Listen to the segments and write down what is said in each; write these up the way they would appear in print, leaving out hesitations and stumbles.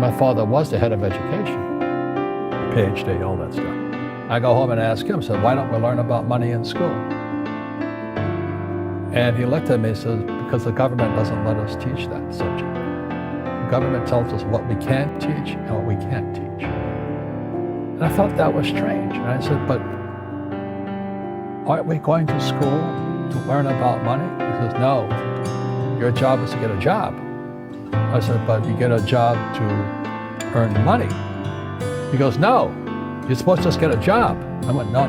My father was the head of education, PhD, all that stuff. I go home and ask him, said, why don't we learn about money in school? And he looked at me and says, because the government doesn't let us teach that subject. The government tells us what we can teach and what we can't teach. And I thought that was strange. And I said, but aren't we going to school to learn about money? He says, no, your job is to get a job. I said, but you get a job to earn money. He goes, no, you're supposed to just get a job. I went, no.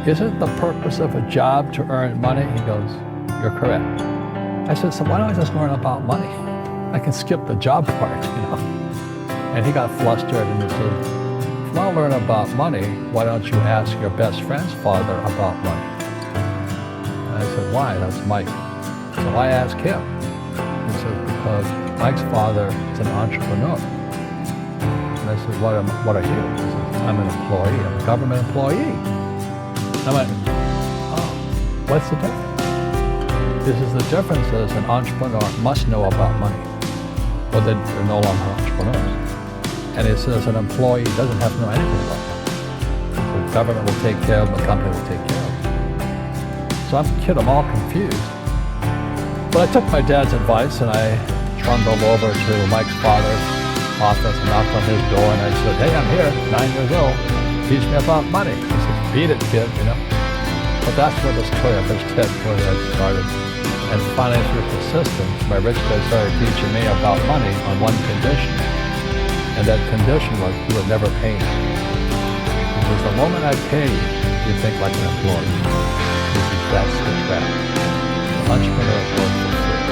Isn't the purpose of a job to earn money? He goes, you're correct. I said, so why don't I just learn about money? I can skip the job part, And he got flustered and he said, if you want to learn about money, why don't you ask your best friend's father about money? And I said, why? That's Mike. So I asked him. He said, because Mike's father is an entrepreneur. And I said, what are you? He says, I'm an employee. I'm a government employee. I went, oh, what's the difference? This is the difference is an entrepreneur must know about money, or they're no longer entrepreneurs. And it says an employee doesn't have to know anything about money. The government will take care of them, the company will take care of them. So I'm all confused. But I took my dad's advice and I trundled over to Mike's father's office and knocked on his door and I said, hey, I'm here, 9 years old, teach me about money. He said, beat it, kid, But that's where the story of Rich Dad Poor Dad started. And finally, through persistence, my rich dad started teaching me about money on one condition. And that condition was he would never pay me. Because the moment I pay you, you think like an employee. That's the trap. The entrepreneurs work for free.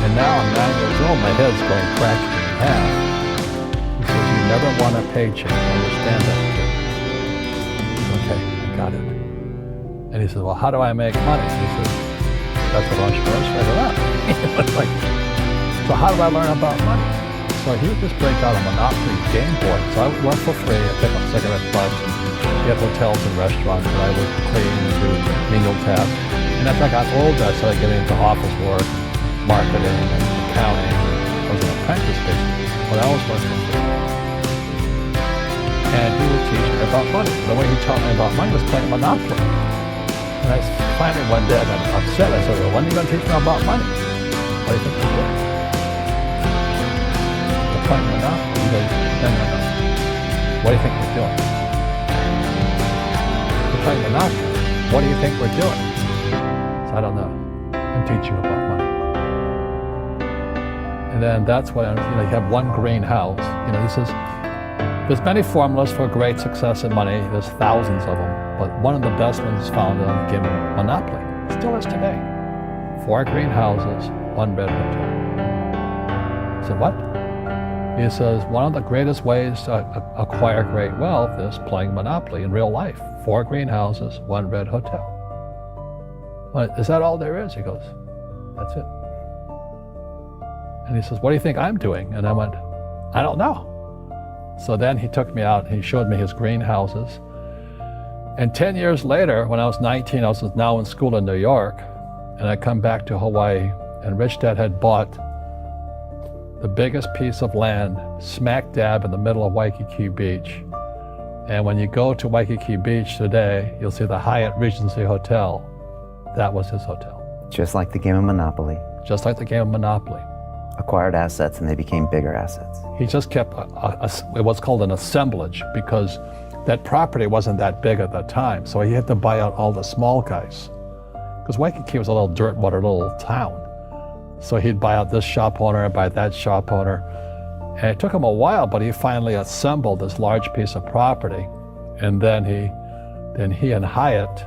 And now I'm 9 years old, my head's going practically in half. He says, you never want a paycheck. Understand that, kid. Okay, I got it. And he says, well, how do I make money? He says, that's what entrepreneurs figure out. Like, so how do I learn about money? So he would just break out a Monopoly game board. So I would work for free, I'd pick up cigarette butts, get hotels and restaurants, and I would clean and do menial tasks. And as I got older, I started getting into office work, marketing, and accounting. I was an apprentice, basically, but I was working for free. And he would teach me about money. The way he taught me about money was playing Monopoly. And I finally one day I got upset. I said, well, when are you going to teach me about money? What do you think we're doing? We're playing Monopoly. He goes, no. What do you think we're doing? We're playing Monopoly. What do you think we're doing? So I don't know. I'm teaching you about money. And then that's when, you have one green house. He says, there's many formulas for great success in money. There's thousands of them. But one of the best ones is found in the game of Monopoly. It still is today. 4 green houses, 1 red hotel. I said, what? He says, one of the greatest ways to acquire great wealth is playing Monopoly in real life. 4 green houses, 1 red hotel. Well, is that all there is? He goes, that's it. And he says, what do you think I'm doing? And I went, I don't know. So then he took me out and he showed me his greenhouses. And 10 years later, when I was 19, I was now in school in New York, and I come back to Hawaii, and Rich Dad had bought the biggest piece of land smack dab in the middle of Waikiki Beach. And when you go to Waikiki Beach today, you'll see the Hyatt Regency Hotel. That was his hotel. Just like the game of Monopoly. Just like the game of Monopoly. Acquired assets and they became bigger assets. He just kept what's called an assemblage, because that property wasn't that big at that time, so he had to buy out all the small guys. Because Waikiki was a little dirt water little town. So he'd buy out this shop owner and buy that shop owner. And it took him a while, but he finally assembled this large piece of property. And then he and Hyatt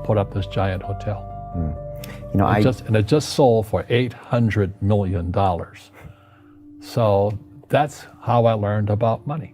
put up this giant hotel. And it just sold for $800 million. So that's how I learned about money.